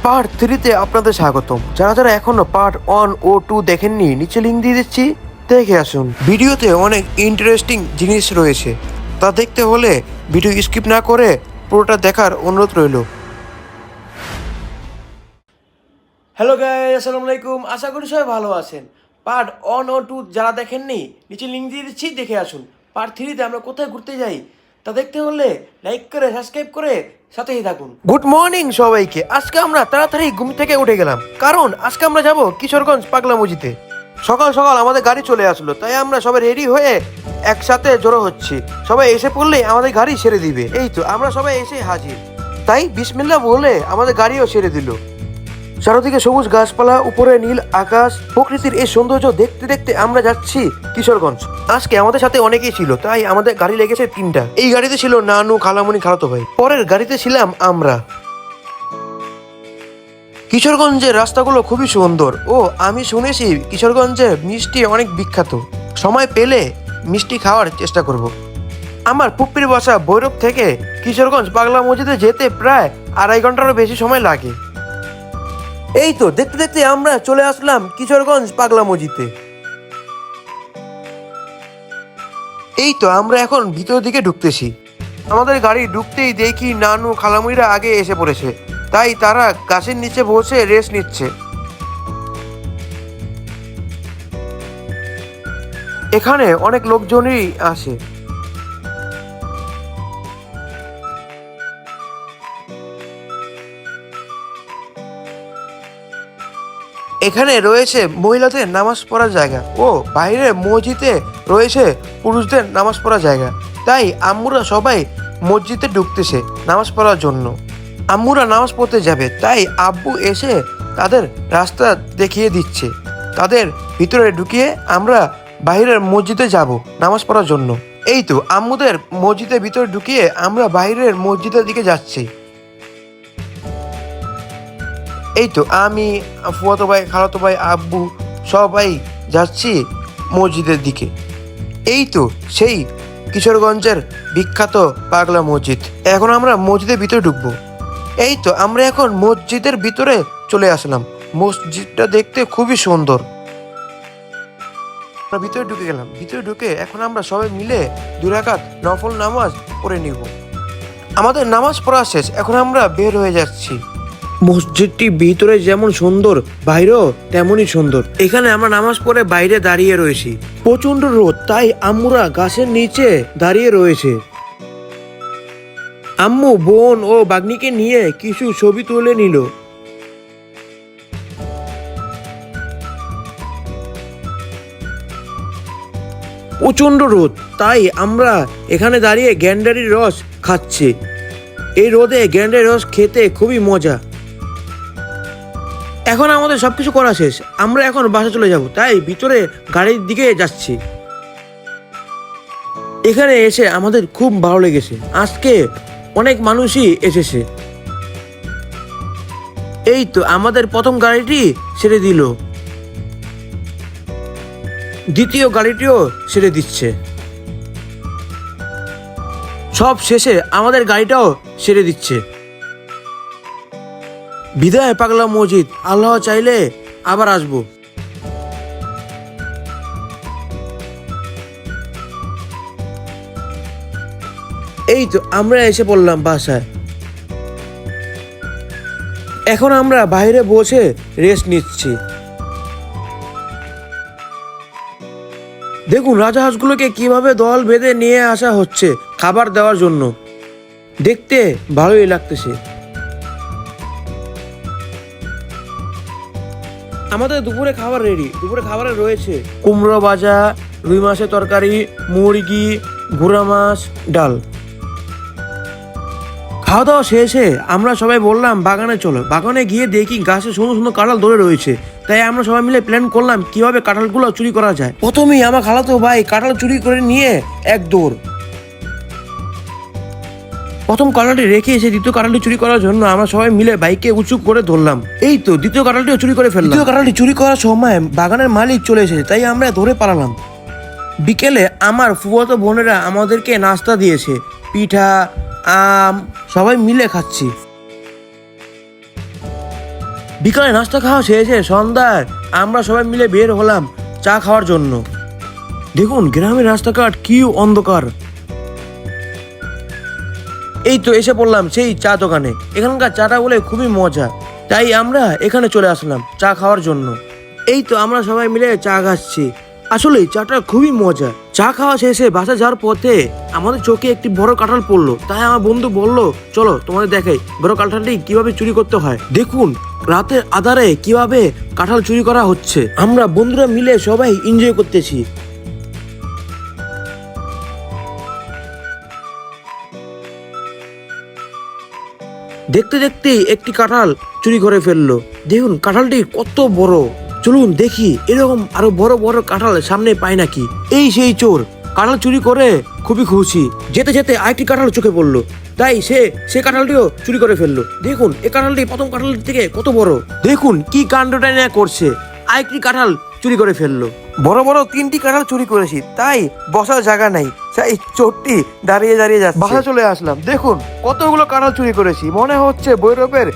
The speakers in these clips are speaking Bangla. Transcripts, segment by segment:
পার্ট 3-তে আপনাদের স্বাগতম। যারা যারা এখনো পার্ট 1 ও 2 দেখেননি, নিচে লিঙ্ক দিয়ে দিচ্ছি, দেখে আসুন। ভিডিওতে অনেক ইন্টারেস্টিং জিনিস রয়েছে, তা দেখতে হলে ভিডিও স্কিপ না করে পুরোটা দেখার অনুরোধ রইল। হ্যালো গাইস, আসসালামু আলাইকুম। আশা করি সবাই ভালো আছেন। পার্ট 1 ও 2 যারা দেখেননি, নিচে লিঙ্ক দিয়ে দিচ্ছি, দেখে আসুন। পার্ট 3-তে আমরা কোথায় ঘুরতে যাই তা দেখতে হলে লাইক করে সাবস্ক্রাইব করে সাথেই থাকুন। গুড মর্নিং সবাইকে। আজকে আমরা তাড়াতাড়ি ঘুম থেকে উঠে গেলাম, কারণ আজকে আমরা যাব কিশোরগঞ্জ পাগলা মসজিদে। সকাল সকাল আমাদের গাড়ি চলে আসলো, তাই আমরা সবাই রেডি হয়ে একসাথে জড়ো হচ্ছি। সবাই এসে পড়লেই আমাদের গাড়ি ছেড়ে দিবে। এই তো আমরা সবাই এসে হাজির, তাই বিসমিল্লাহ বলে আমাদের গাড়িও ছেড়ে দিল। চারদিকে সবুজ গাছপালা, উপরে নীল আকাশ, প্রকৃতির এই সৌন্দর্য দেখতে দেখতে আমরা যাচ্ছি কিশোরগঞ্জ। আজকে আমাদের সাথে অনেকেই ছিল, তাই আমাদের গাড়ি লেগেছে 3টা। এই গাড়িতে ছিল নানু, খালামণি, খালাতো ভাই। পরের গাড়িতে ছিলাম আমরা। কিশোরগঞ্জের রাস্তাগুলো খুবই সুন্দর, ও আমি শুনেছি কিশোরগঞ্জে মিষ্টি অনেক বিখ্যাত। সময় পেলে মিষ্টি খাওয়ার চেষ্টা করব। আমার পুপ্পির বাসা ভৈরব থেকে কিশোরগঞ্জ পাগলা মসজিদে যেতে প্রায় 2.5 ঘন্টারও বেশি সময় লাগে। এই তো দেখতে দেখতে আমরা চলে আসলাম কিশোরগঞ্জ পাগলা মসজিদে। এই তো আমরা এখন ভিতর দিকে ঢুকতেছি। আমাদের গাড়ি ঢুকতেই দেখি নানু, খালামুড়িরা আগে এসে পড়েছে, তাই তারা গাছের নিচে বসে রেস্ট নিচ্ছে। এখানে অনেক লোকজনই আসে। এখানে রয়েছে মহিলাদের নামাজ পড়ার জায়গা, ও বাইরে মসজিদে রয়েছে পুরুষদের নামাজ পড়ার জায়গা। তাই আম্মুরা সবাই মসজিদে ঢুকতেছে নামাজ পড়ার জন্য। আম্মুরা নামাজ পড়তে যাবে, তাই আব্বু এসে তাদের রাস্তা দেখিয়ে দিচ্ছে। তাদের ভিতরে ঢুকিয়ে আমরা বাইরের মসজিদে যাব নামাজ পড়ার জন্য। এই তো আম্মুদের মসজিদের ভিতরে ঢুকিয়ে আমরা বাইরের মসজিদের দিকে যাচ্ছি। এই তো আমি, ফুয়াতো ভাই, খালাতো ভাই, আব্বু সবাই যাচ্ছি মসজিদের দিকে। এই তো সেই কিশোরগঞ্জের বিখ্যাত পাগলা মসজিদ। এখন আমরা মসজিদের ভিতরে ঢুকবো। এই তো আমরা এখন মসজিদের ভিতরে চলে আসলাম। মসজিদটা দেখতে খুবই সুন্দর। ভিতরে ঢুকে গেলাম। ভিতরে ঢুকে এখন আমরা সবাই মিলে 2 রাকাত নফল নামাজ পড়ে নিব। আমাদের নামাজ পড়া শেষ, এখন আমরা বের হয়ে যাচ্ছি। মসজিদটি ভিতরে যেমন সুন্দর, বাইরেও তেমনই সুন্দর। এখানে আমরা নামাজ পড়ে বাইরে দাঁড়িয়ে রয়েছি। প্রচন্ড রোদ, তাই আম্মুরা গাছের নিচে দাঁড়িয়ে রয়েছে। আম্মু বোন ও বাগ্নিকে নিয়ে কিছু ছবি তুলে নিল। প্রচন্ড রোদ, তাই আমরা এখানে দাঁড়িয়ে গ্যান্ডারির রস খাচ্ছি। এই রোদে গ্যান্ডারির রস খেতে খুবই মজা। এখন আমাদের সবকিছু করা শেষ, আমরা এখন বাসা চলে যাব, তাই ভিতরে গাড়ির দিকে যাচ্ছি। এখানে এসে আমাদের খুব ভালো লেগেছে। আজকে অনেক মানুষই এসেছে। এই তো আমাদের প্রথম গাড়িটি ছেড়ে দিল, দ্বিতীয় গাড়িটিও ছেড়ে দিচ্ছে। সব শেষে আমাদের গাড়িটাও ছেড়ে দিচ্ছে। বিদায় পাগলা মসজিদ, আল্লাহ চাইলে আবার আসবো। এই তো আমরা এসে পড়লাম বাসায়। এখন আমরা বাইরে বসে রেস্ট নিচ্ছি। দেখুন রাজাহাঁসগুলোকে কিভাবে দল বেঁধে নিয়ে আসা হচ্ছে খাবার দেওয়ার জন্য। দেখতে ভালোই লাগতেছে। আমাদের দুপুরে খাবার রেডি। দুপুরে খাবারে রয়েছে কুমড়ো ভাজা, রুই মাছের তরকারি, মুরগি, গুঁড়া মাছ, ডাল। খাওয়া দাওয়া শেষে আমরা সবাই বললাম বাগানে চলো। বাগানে গিয়ে দেখি গাছে সুন্দর সুন্দর কাঁঠাল ধরে রয়েছে, তাই আমরা সবাই মিলে প্ল্যান করলাম কিভাবে কাঁঠালগুলো চুরি করা যায়। প্রথমেই আমার খালাতো ভাই কাঁঠাল চুরি করে নিয়ে এক দৌড়। প্রথম কাঁঠালটি রেখে এসে দ্বিতীয় কাঁঠালটি চুরি করার জন্য আমরা সবাই মিলে বাইকে উঁচু করে ধরলাম। এই তো দ্বিতীয় কাঁঠালটিও চুরি করে ফেললাম। দ্বিতীয় কাঁঠালটি চুরি করার সময় বাগানের মালিক চলে এসেছে, তাই আমরা ধরে পালালাম। বিকেলে আমার ফুফাতো বোনেরা আমাদেরকে নাস্তা দিয়েছে, পিঠা, আম, সবাই মিলে খাচ্ছি। বিকালে নাস্তা খাওয়া শেষে সন্ধ্যায় আমরা সবাই মিলে বের হলাম চা খাওয়ার জন্য। দেখুন গ্রামের রাস্তাঘাট কি অন্ধকার। এই তো এসে পড়লাম সেই চা দোকানে। এখানকার চাটা বলে খুবই মজা, তাই আমরা এখানে চলে আসলাম চা খাওয়ার জন্য। এই তো আমরা সবাই মিলে চা খাচ্ছি। আসলে চাটা খুবই মজা। চা খাওয়া শেষে বাসা যাওয়ার পথে আমাদের চোখে একটি বড় কাঁঠাল পড়লো, তাই আমার বন্ধু বললো চলো তোমাদের দেখাই বড় কাঁঠালটি কিভাবে চুরি করতে হয়। দেখুন রাতের আধারে কিভাবে কাঁঠাল চুরি করা হচ্ছে। আমরা বন্ধুরা মিলে সবাই এনজয় করতেছি। দেখতে দেখতেই একটি কাঁঠাল চুরি করে ফেললো। দেখুন কাঁঠালটি কত বড়। চলুন দেখি এরকম আরো বড় বড় কাঁঠাল সামনে পাই নাকি। এই সেই চোর কাঁঠাল চুরি করে খুবই খুশি। যেতে যেতে আরেকটি কাঁঠাল চোখে পড়লো, তাই সে কাঁঠালটিও চুরি করে ফেললো। দেখুন এই কাঁঠালটি প্রথম কাঁঠালটির থেকে কত বড়। দেখুন কি কাণ্ডটা না করছে, আরেকটি কাঁঠাল চুরি করে ফেললো। বড় বড় 3টি কাঁঠাল চুরি করেছি, তাই বসার জায়গা নাই, তাই চোরটি দাঁড়িয়ে দাঁড়িয়ে যাচ্ছে। বাসা চলে আসলাম। দেখুন কতগুলো কাঁঠাল চুরি করেছি, মনে হচ্ছে ভৈরবের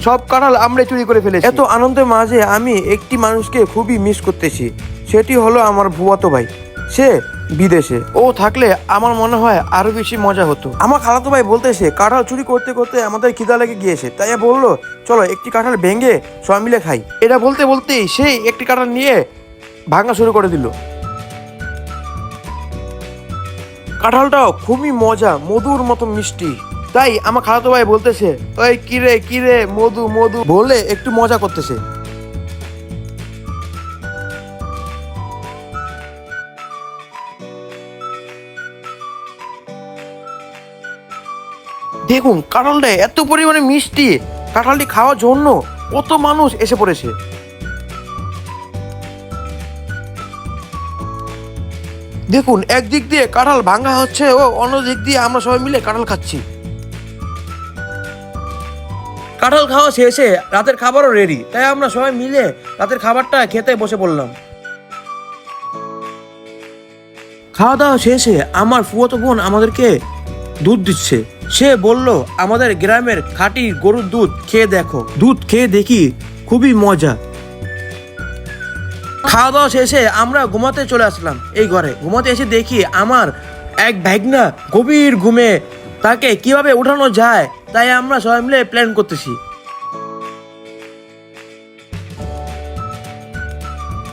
সব কাঁঠাল আমরা চুরি করে ফেলেছি। এত আনন্দের মাঝে আমি একটি মানুষকে খুবই মিস করতেছি, সেটি হলো আমার ভুয়াতো ভাই। সে বিদেশে, ও থাকলে আমার মনে হয় আরো বেশি মজা হতো। আমার খালাতো ভাই বলতেছে কাঁঠাল চুরি করতে করতে আমাদের খিদা লেগে গিয়েছে, তাই বললো চলো একটি কাঁঠাল ভেঙে সবাই মিলে খাই। এটা বলতে বলতেই সেই একটি কাঁঠাল নিয়ে ভাঙা শুরু করে দিল। কাঁঠালটাও খুবই মজা, মধুর মতো মিষ্টি। তাই আমার খালাতো ভাই বলতেছে ওই কিরে কিরে মধু মধু বলে একটু মজা করতেছে। দেখুন কাঁঠালটা এত পরিমাণে মিষ্টি, কাঁঠালটি খাওয়ার জন্য কত মানুষ এসে পড়েছে। দেখুন একদিক দিয়ে কাঁঠাল ভাঙা হচ্ছে ও অন্য দিক দিয়ে আমরা সবাই মিলে কাঁঠাল খাচ্ছি। কাঁঠাল খাওয়া শেষে রাতের খাবারও রেডি, তাই আমরা সবাই মিলে রাতের খাবারটা খেতে বসে পড়লাম। খাওয়া দাওয়া শেষে আমার ফুফাতো বোন আমাদেরকে দুধ দিচ্ছে। সে বলল আমাদের গ্রামের খাঁটি গরুর দুধ খেয়ে দেখো। দুধ খেয়ে দেখি খুবই মজা। খাওয়া দাওয়া শেষে আমরা ঘুমাতে চলে আসলাম। এই ঘরে ঘুমাতে এসে দেখি আমার এক ভাগনা গভীর ঘুমে, তাকে কিভাবে উঠানো যায় তাই আমরা সবাই মিলে প্ল্যান করতেছি।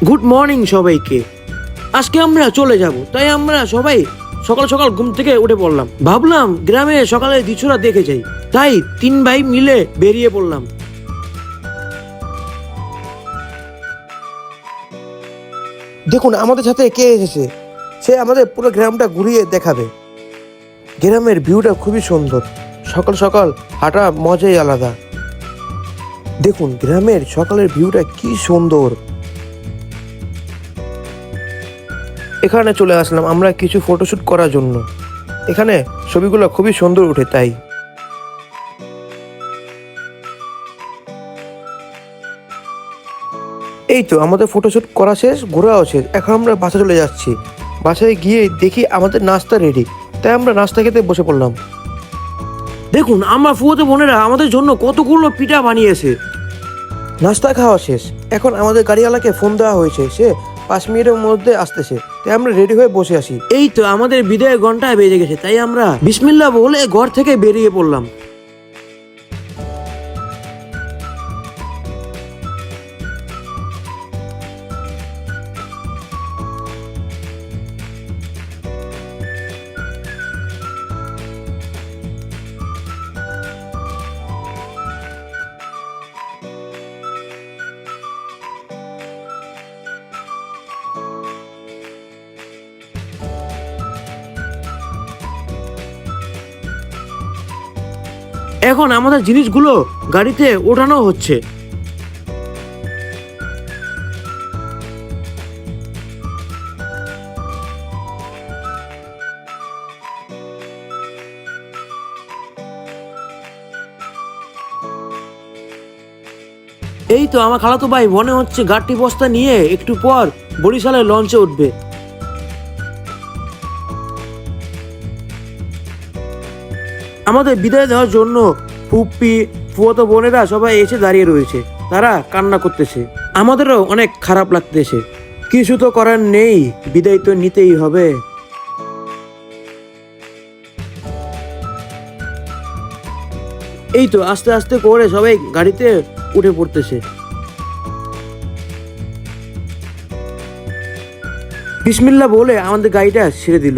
গুড মর্নিং সবাইকে। আজকে আমরা চলে যাব, তাই আমরা সবাই সকাল সকাল ঘুম থেকে উঠে পড়লাম। ভাবলাম গ্রামে সকালে দিছুরা দেখে যাই, তাই 3 ভাই মিলে বেরিয়ে পড়লাম। দেখুন আমাদের সাথে কে এসেছে, সে আমাদের পুরো গ্রামটা ঘুরিয়ে দেখাবে। গ্রামের ভিউটা খুবই সুন্দর, সকাল সকাল হাঁটা মজাই আলাদা। দেখুন গ্রামের সকালের ভিউটা কি সুন্দর। এখানে চলে আসলাম আমরা কিছু ফটোশুট করার জন্য। এখানে ছবিগুলো খুবই সুন্দর ওঠে। তাই এই তো আমাদের ফটোশুট করা শেষ, ঘোরাও শেষ। এখন আমরা বাসা চলে যাচ্ছি। বাসায় গিয়ে দেখি আমাদের নাস্তা রেডি, তাই আমরা নাস্তা খেতে বসে পড়লাম। দেখুন আমার ফুফাতো বোনেরা আমাদের জন্য কতগুলো পিঠা বানিয়েছে। নাস্তা খাওয়া শেষ, এখন আমাদের গাড়িওয়ালাকে ফোন দেওয়া হয়েছে, সে 5 মিনিটের মধ্যে আসতেছে, তাই আমরা রেডি হয়ে বসে আসি। এই তো আমাদের বিদায়ের ঘন্টা বেজে গেছে, তাই আমরা বিসমিল্লাহ বলে ঘর থেকে বেরিয়ে পড়লাম। এখন আমাদের জিনিসগুলো গাড়িতে ওঠানো হচ্ছে। এই তো আমার খালাতো ভাই মনে হচ্ছে গাড়ি বস্তা নিয়ে একটু পর বরিশালের লঞ্চে উঠবে। আমাদের বিদায় দেওয়ার জন্য ফুপ্পি ফুফাতো বোনেরা সবাই এসে দাঁড়িয়ে রয়েছে। তারা কান্না করতেছে। আমাদেরও অনেক খারাপ লাগতেছে, কিছু তো করার নেই, বিদায় তো নিতেই হবে। এই তো আস্তে আস্তে করে সবাই গাড়িতে উঠে পড়তেছে। বিসমিল্লাহ বলে আমাদের গাড়িটা ছেড়ে দিল।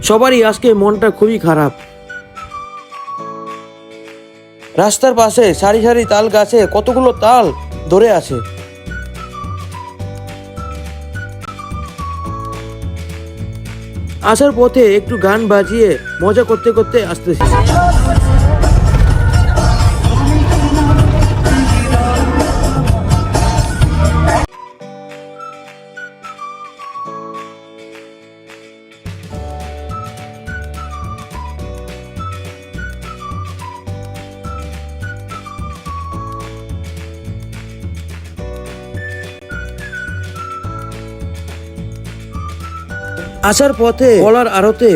সবারই আজকে মনটা খুবই খারাপ। রাস্তার পাশে সারি সারি তাল গাছে কতগুলো তাল ধরে আছে। আসার পথে একটু গান বাজিয়ে মজা করতে করতে আসতেছি। আসার পথে কলার আড়তে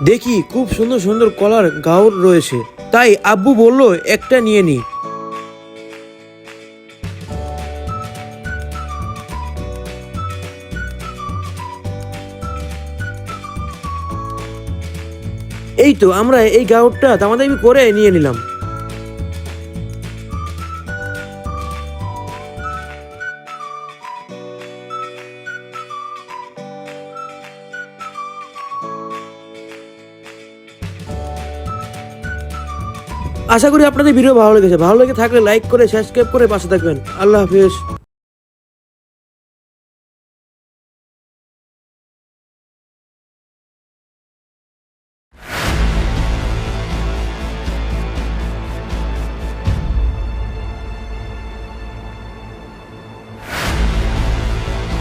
দেখি খুব সুন্দর সুন্দর কলার গাউর রয়েছে, তাই আব্বু বলল একটা নিয়ে নি। এই তো আমরা এই গাউরটা দামাদামি করে নিয়ে নিলাম। আশা করি আপনাদের ভিডিও ভালো লেগেছে। ভালো লেগে থাকলে লাইক করে সাবস্ক্রাইব করে পাশে থাকবেন। আল্লাহ হাফেজ।